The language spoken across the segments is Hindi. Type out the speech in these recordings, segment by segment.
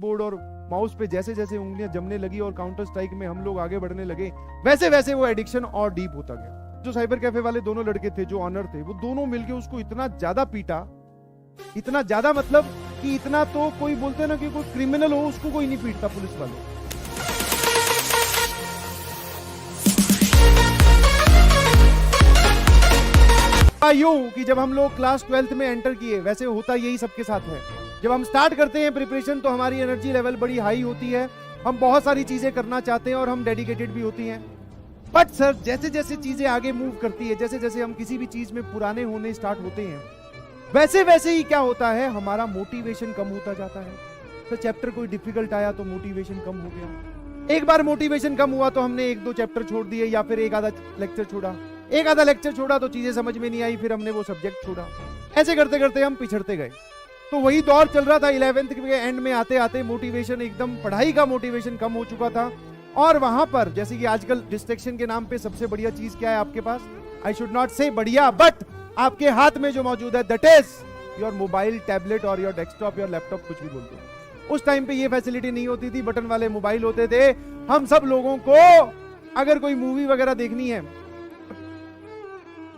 बोर्ड और माउस पे जैसे जैसे उंगलियां जमने लगी और काउंटर स्ट्राइक में हम लोग आगे बढ़ने लगे, वैसे वैसे वो एडिक्शन और डीप होता गया। जो साइबर कैफे वाले दोनों लड़के थे जो ऑनर थे, वो दोनों मिलके उसको इतना ज्यादा पीटा, इतना ज्यादा मतलब कि इतना तो कोई बोलते ना कि कोई क्रिमिनल हो उसको कोई नहीं पीटता पुलिस वाले। यूं कि जब हम लोग क्लास 12th में एंटर किए, वैसे होता यही सबके साथ है, जब हम स्टार्ट करते हैं प्रिपरेशन तो हमारी एनर्जी लेवल बड़ी हाई होती है, हम बहुत सारी चीजें करना चाहते हैं और हम डेडिकेटेड भी होती हैं। बट सर जैसे जैसे चीजें आगे मूव करती है, जैसे जैसे हम किसी भी चीज में पुराने होने स्टार्ट होते हैं, वैसे वैसे ही क्या होता है, हमारा मोटिवेशन कम होता जाता है। तो चैप्टर कोई डिफिकल्ट आया तो मोटिवेशन कम हो गया। एक बार मोटिवेशन कम हुआ तो हमने एक दो चैप्टर छोड़ दिए या फिर एक आधा लेक्चर छोड़ा, एक आधा लेक्चर छोड़ा तो चीजें समझ में नहीं आई, फिर हमने वो सब्जेक्ट छोड़ा। ऐसे करते करते हम पिछड़ते गए। तो वही दौर चल रहा था। 11th के एंड में आते आते मोटिवेशन एकदम, पढ़ाई का मोटिवेशन कम हो चुका था। और वहां पर जैसे कि आजकल डिस्ट्रैक्शन के नाम पे सबसे बढ़िया चीज क्या है आपके पास, आई शुड नॉट से बढ़िया, बट आपके हाथ में जो मौजूद है, that is your mobile, tablet और योर डेस्कटॉप, योर लैपटॉप, कुछ भी बोलते हैं। उस टाइम पे ये फैसिलिटी नहीं होती थी, बटन वाले मोबाइल होते थे। हम सब लोगों को अगर कोई मूवी वगैरह देखनी है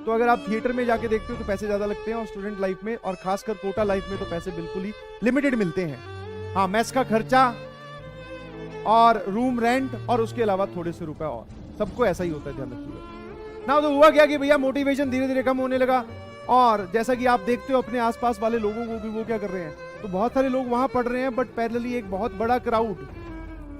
तो अगर आप थिएटर में जाके देखते हो तो पैसे ज्यादा लगते हैं, और स्टूडेंट लाइफ में और खासकर कोटा लाइफ में तो पैसे बिल्कुल ही लिमिटेड मिलते हैं। हाँ, मेस का खर्चा और रूम रेंट और उसके अलावा थोड़े से रुपए, और सबको ऐसा ही होता है, ध्यान रखिएगा ना। तो हुआ क्या कि भैया मोटिवेशन धीरे धीरे कम होने लगा, और जैसा कि आप देखते हो अपने आसपास वाले लोगों को भी, वो क्या कर रहे हैं, तो बहुत सारे लोग वहां पढ़ रहे हैं, बट पैरेलली एक बहुत बड़ा क्राउड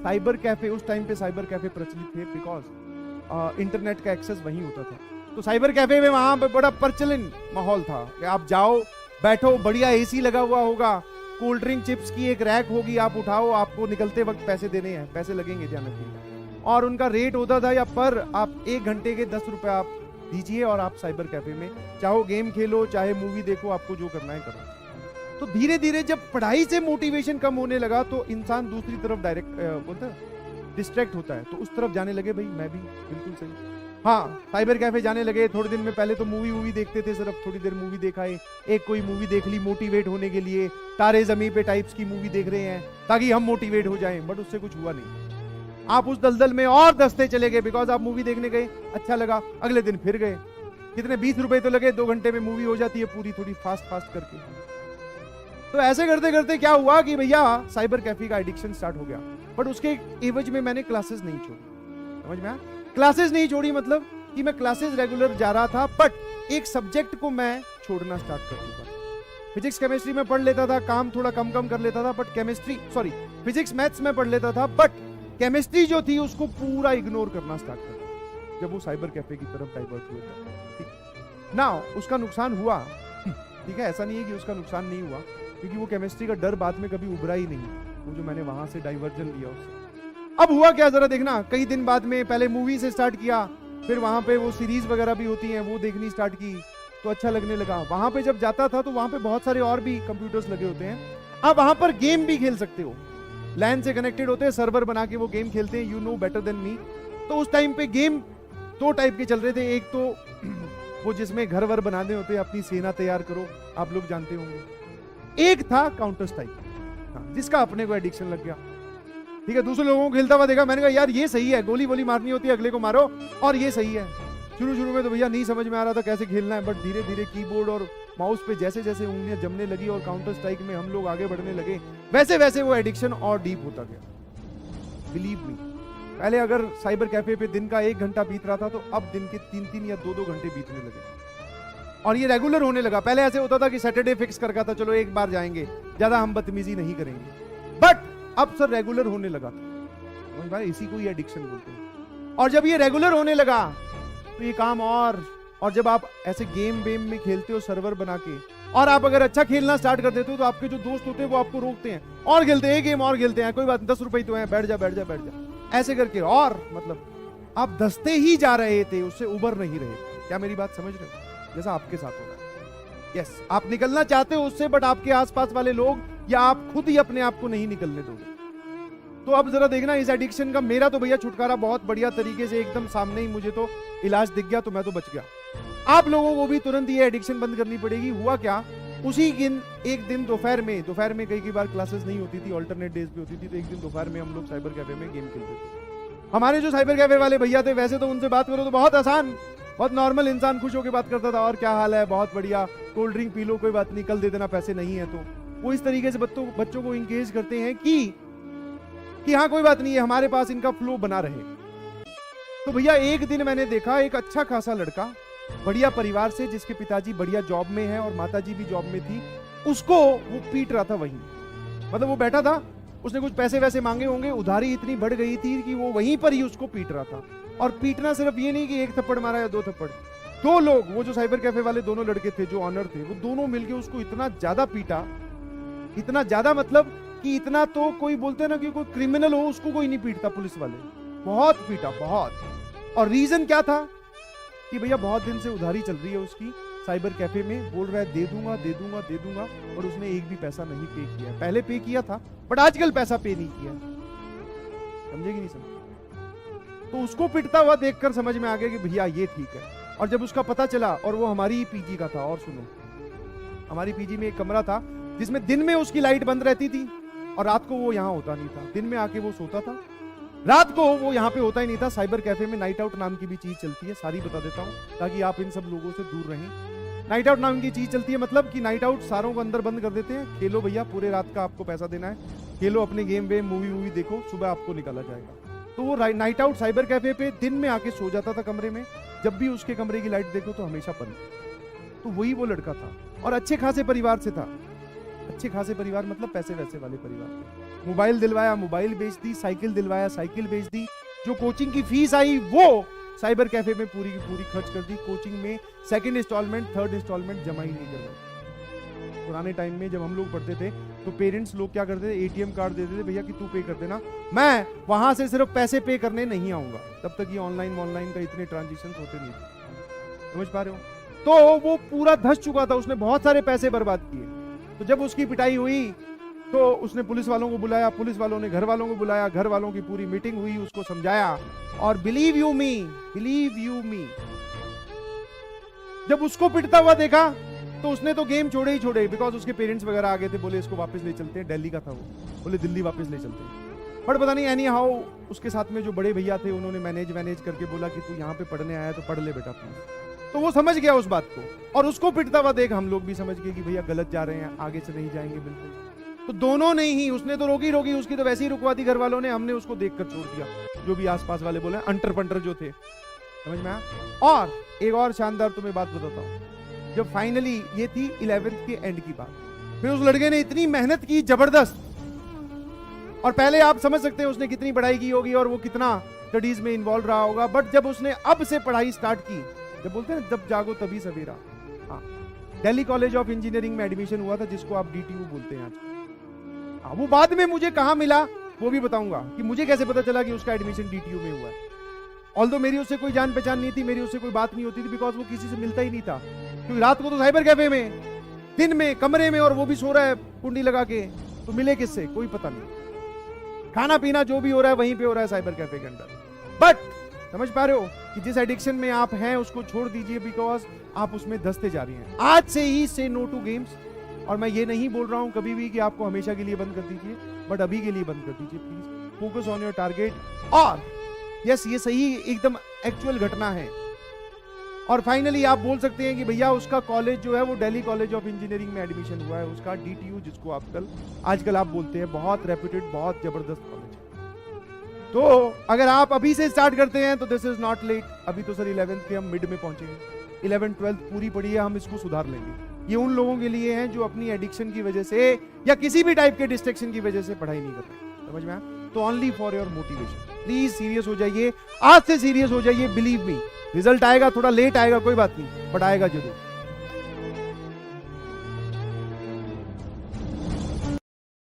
साइबर कैफे, उस टाइम पे साइबर कैफे प्रचलित थे बिकॉज इंटरनेट का एक्सेस वहीं होता था। तो साइबर कैफे में वहां पे बड़ा प्रचलन माहौल था कि आप जाओ, बैठो, बढ़िया एसी लगा हुआ होगा, कोल्ड ड्रिंक चिप्स की एक रैक होगी, आप उठाओ, आपको निकलते वक्त पैसे देने हैं, पैसे लगेंगे, ध्यान रखिएगा। और उनका रेट होता था या पर आप 1 घंटे के 10 रुपए आप दीजिए और आप साइबर कैफे में चाहो गेम खेलो, चाहे मूवी देखो, आपको जो करना है करो। तो धीरे धीरे जब पढ़ाई से मोटिवेशन कम होने लगा तो इंसान दूसरी तरफ डायरेक्ट बोलते हैं डिस्ट्रैक्ट होता है, तो उस तरफ जाने लगे। भाई मैं भी बिल्कुल सही, हाँ, साइबर कैफे जाने लगे। थोड़े दिन में पहले तो मूवी देखते थे, सिर्फ थोड़ी देर मूवी देखा है, एक कोई मूवी देख ली मोटिवेट होने के लिए, तारे जमीन पे टाइप्स की मूवी देख रहे हैं ताकि हम मोटिवेट हो जाएं, बट उससे कुछ हुआ नहीं। आप उस दलदल में और दसते चले गए, बिकॉज आप मूवी देखने गए, अच्छा लगा, अगले दिन फिर गए, कितने 20 रुपए तो लगे, 2 घंटे में मूवी हो जाती है पूरी, थोड़ी फास्ट फास्ट करके। तो ऐसे करते करते क्या हुआ कि भैया साइबर कैफे का एडिक्शन स्टार्ट हो गया, बट उसके एवज में मैंने क्लासेस नहीं छोड़ी। समझ में आया? क्लासेस नहीं छोड़ी मतलब कि मैं क्लासेस रेगुलर जा रहा था, बट एक सब्जेक्ट को मैं छोड़ना स्टार्ट कर चुका था। फिजिक्स केमिस्ट्री में पढ़ लेता था, काम थोड़ा कम कम कर लेता था, बट फिजिक्स मैथ्स में पढ़ लेता था, बट केमिस्ट्री जो थी उसको पूरा इग्नोर करना स्टार्ट कर दिया जब वो साइबर कैफे की तरफ डाइवर्ट हुआ था। ना उसका नुकसान हुआ, ठीक है, ऐसा नहीं है कि उसका नुकसान नहीं हुआ, क्योंकि वो केमिस्ट्री का डर बाद में कभी उभरा ही नहीं, वो जो मैंने वहां से डाइवर्जन लिया उससे। अब हुआ क्या जरा देखना, कई दिन बाद में पहले मूवी से स्टार्ट किया, फिर वहां पे वो सीरीज वगैरह भी होती हैं वो देखनी स्टार्ट की, तो अच्छा लगने लगा। वहां पे जब जाता था तो वहां पे बहुत सारे और भी कंप्यूटर्स लगे होते हैं, आप वहां पर गेम भी खेल सकते हो, लैन से कनेक्टेड होते हैं, सर्वर बना के वो गेम खेलते हैं, you know better than me. तो उस टाइम पे गेम 2 टाइप के चल रहे थे, एक तो वो जिसमें घर वर बनाने होते हैं, अपनी सेना तैयार करो, आप लोग जानते होंगे। एक था काउंटर स्ट्राइक, जिसका अपने को एडिक्शन लग गया, ठीक है। दूसरे लोगों को खेलता हुआ देखा, मैंने कहा यार ये सही है, गोली वोली मारनी होती है, अगले को मारो, और ये सही है। शुरू में तो भैया नहीं समझ में आ रहा था कैसे खेलना है, बट धीरे धीरे कीबोर्ड और माउस पे जैसे जैसे उंगलियां जमने लगी और काउंटर स्ट्राइक में हम लोग आगे बढ़ने लगे, वैसे वैसे वो एडिक्शन और डीप होता गया। बिलीव मी, पहले अगर साइबर कैफे पे दिन का 1 घंटा बीत रहा था, तो अब दिन के 3-3 या 2-2 घंटे बीतने लगे, और ये रेगुलर होने लगा। पहले ऐसे होता था कि सैटरडे फिक्स कर था, चलो एक बार जाएंगे, ज्यादा हम बदतमीजी नहीं करेंगे, बट अब सर रेगुलर होने लगा था भाई, इसी को ही एडिक्शन बोलते हैं। और जब ये रेगुलर होने लगा तो ये काम और जब आप ऐसे गेम वेम में खेलते हो सर्वर बना के, और आप अगर अच्छा खेलना स्टार्ट कर देते हो तो आपके जो दोस्त होते हैं वो आपको रोकते हैं, और खेलते हैं, गेम और खेलते हैं, कोई बात 10 रुपए तो है, बैठ जा, ऐसे करके, और मतलब आप धसते ही जा रहे थे, उससे उबर नहीं रहे। क्या मेरी बात समझ रहे हो? जैसा आपके साथ हो रहा है। यस, आप निकलना चाहते हो उससे, बट आपके आसपास वाले लोग या आप खुद ही अपने आप को नहीं निकलने दोगे। तो अब जरा देखना इस एडिक्शन का, मेरा तो भैया छुटकारा बहुत बढ़िया तरीके से एकदम सामने ही मुझे तो इलाज दिख गया, तो मैं तो बच गया। आप लोगों को भी तुरंत ये एडिक्शन बंद करनी पड़ेगी। हुआ क्या उसी दिन एक दिन दोपहर में कई बार क्लासेस नहीं होती थी, ऑल्टरनेट डेज पे होती थी, तो एक दिन दोपहर में हम लोग साइबर कैफे में गेम खेलते थे। हमारे जो साइबर कैफे वाले भैया थे, वैसे तो उनसे बात करो तो बहुत आसान, बहुत नॉर्मल इंसान खुश होकर बात करता था, और क्या हाल है, बहुत बढ़िया, कोल्ड ड्रिंक पी लो, कोई बात नहीं, कल दे देना, पैसे नहीं है। तो वो इस तरीके से बच्चों को इंगेज करते हैं कि हाँ कोई बात नहीं है, हमारे पास इनका फ्लो बना रहे। तो भैया एक दिन मैंने देखा एक अच्छा खासा लड़का, बढ़िया परिवार से, जिसके पिताजी बढ़िया जॉब में है और माताजी भी जॉब में थी, उसको वो पीट रहा था वहीं। मतलब वो बैठा था, उसने कुछ पैसे वैसे मांगे होंगे, उधारी इतनी बढ़ गई थी कि वो वहीं पर ही उसको पीट रहा था। और पीटना सिर्फ ये नहीं कि एक थप्पड़ मारा या 2 थप्पड़, 2 लोग, वो जो साइबर कैफे वाले दोनों लड़के थे जो ऑनर थे, वो दोनों मिलके उसको इतना ज्यादा पीटा, इतना ज्यादा, मतलब कि इतना तो कोई बोलते ना कि कोई क्रिमिनल हो उसको कोई नहीं पीटता, पुलिस वाले बहुत पीटा, बहुत। और रीजन क्या था कि भैया बहुत दिन से उधारी चल रही है उसकी साइबर कैफे में, बोल रहा है दे दूंगा दे दूंगा दे दूंगा, और उसने एक भी पैसा नहीं पे किया। पहले पे किया था बट आजकल पैसा पे नहीं किया। समझे कि नहीं समझे? तो उसको पिटता हुआ देखकर समझ में आ गया कि भैया ये ठीक है। और जब उसका पता चला, और वो हमारी ही पीजी का था, और सुनो, हमारी पीजी में एक कमरा था जिसमें दिन में उसकी लाइट बंद रहती थी और रात को वो यहाँ होता नहीं था। दिन में आके वो सोता था, रात को वो यहाँ पे होता ही नहीं था। साइबर कैफे में नाइट आउट नाम की भी चीज चलती है, सारी बता देता हूँ ताकि आप इन सब लोगों से दूर रहें। नाइट आउट नाम की चीज चलती है, मतलब कि नाइट आउट सारों को अंदर बंद कर देते हैं, खेलो भैया, पूरे रात का आपको पैसा देना है, खेलो अपने गेम वेम, मूवी देखो, सुबह आपको निकाला जाएगा। तो वो नाइट आउट साइबर कैफे पे दिन में आके सो जाता था कमरे में, जब भी उसके कमरे की लाइट देखो तो हमेशा बंद। तो वही वो लड़का था, और अच्छे खासे परिवार से था। अच्छे खासे परिवार मतलब पैसे वैसे वाले परिवार थे। मोबाइल दिलवाया, मोबाइल बेच दी, साइकिल दिलवाया, साइकिल बेच दी। जो कोचिंग की फीस आई वो साइबर कैफे में पूरी की पूरी खर्च कर दी। कोचिंग में सेकंड इंस्टॉलमेंट, थर्ड इंस्टॉलमेंट जमा ही नहीं करवाई। पुराने टाइम में जब हम लोग पढ़ते थे तो पेरेंट्स लोग क्या करते थे, एटीएम कार्ड देते थे, भैया कि तू पे कर देना, मैं वहां से सिर्फ पैसे पे करने नहीं आऊंगा। तब तक ये ऑनलाइन का इतने ट्रांजेक्शन होते नहीं थे, समझ पा रहे हो? तो वो पूरा धस चुका था, उसने बहुत सारे पैसे बर्बाद किए। तो जब उसकी पिटाई हुई तो उसने पुलिस वालों को बुलाया, पुलिस वालों ने घर वालों को बुलाया, घर वालों की पूरी मीटिंग हुई, उसको समझाया। और बिलीव यू मी, जब उसको पिटता हुआ देखा तो उसने तो गेम छोड़े ही छोड़े, बिकॉज उसके पेरेंट्स वगैरह आ गए थे, बोले इसको वापस ले चलते हैं, दिल्ली का था वो, बोले दिल्ली वापस ले चलते हैं। बट पता नहीं एनी हाउ उसके साथ में जो बड़े भैया थे उन्होंने मैनेज करके बोला कि तू यहाँ पे पढ़ने आया तो पढ़ ले बेटा प्लीज। तो वो समझ गया उस बात को, और उसको पिटता हुआ देख हम लोग भी समझ गए कि भैया गलत जा रहे हैं, आगे से नहीं जाएंगे बिल्कुल। तो दोनों ने ही, उसने तो रोकी, उसकी तो वैसे ही रुकवा दी घर वालों ने, हमने उसको देखकर छोड़ दिया। जो भी आसपास वाले बोले अंटर पंटर जो थे, समझ में आया। और एक और शानदार तुम्हें बात बताता हूँ, जब फाइनली, ये थी 11th के एंड की बात, फिर उस लड़के ने इतनी मेहनत की जबरदस्त, और पहले आप समझ सकते हैं उसने कितनी पढ़ाई की होगी और वो कितना स्टडीज में इन्वॉल्व रहा होगा। बट जब उसने अब से पढ़ाई स्टार्ट की, जब बोलते हैं जब जागो तभी सवेरा, हाँ, दिल्ली कॉलेज ऑफ इंजीनियरिंग में एडमिशन हुआ था, जिसको आप DTU बोलते हैं आजकल। हाँ, वो बाद में मुझे कहाँ मिला वो भी बताऊंगा कि मुझे कैसे पता चला कि उसका एडमिशन DTU में हुआ है। ऑल्दो मेरी उससे कोई जान पहचान नहीं थी, मेरी उससे कोई बात नहीं होती थी, बिकॉज वो किसी से मिलता ही नहीं था, क्योंकि रात को तो साइबर कैफे में, दिन में कमरे में, और वो भी सो रहा है कुंडी लगा के, तो मिले किससे कोई पता नहीं। खाना पीना जो भी हो रहा है वहीं पे हो रहा है साइबर कैफे के अंदर। बट समझ पा रहे हो कि जिस एडिक्शन में आप हैं उसको छोड़ दीजिए, बिकॉज आप उसमें धंसते जा रही हैं। आज से ही से नो टू गेम्स। और मैं ये नहीं बोल रहा हूं कभी भी कि आपको हमेशा के लिए बंद कर दीजिए, बट अभी के लिए बंद कर दीजिए please. Focus on your target. और यस, ये सही एकदम एक्चुअल घटना है। और फाइनली आप बोल सकते हैं कि भैया उसका कॉलेज जो है वो दिल्ली कॉलेज ऑफ इंजीनियरिंग में एडमिशन हुआ है, उसका DTU, जिसको आजकल आप बोलते हैं, बहुत रेप्यूटेड, बहुत जबरदस्त कॉलेज। तो अगर आप अभी से स्टार्ट करते हैं तो दिस इज नॉट लेट। अभी तो सर 11th के हम मिड में पहुंचेंगे, 11th 12th पूरी पड़ी है, हम इसको सुधार लेंगे। ये उन लोगों के लिए है जो अपनी एडिक्शन की वजह से या किसी भी टाइप के डिस्ट्रैक्शन की वजह से पढ़ाई नहीं कर रहे, समझ में आया? तो only for your motivation. Please serious हो जाइए, आज से सीरियस हो जाइए, बिलीव मी। रिजल्ट आएगा, थोड़ा लेट आएगा, कोई बात नहीं, बट आएगा जरूर।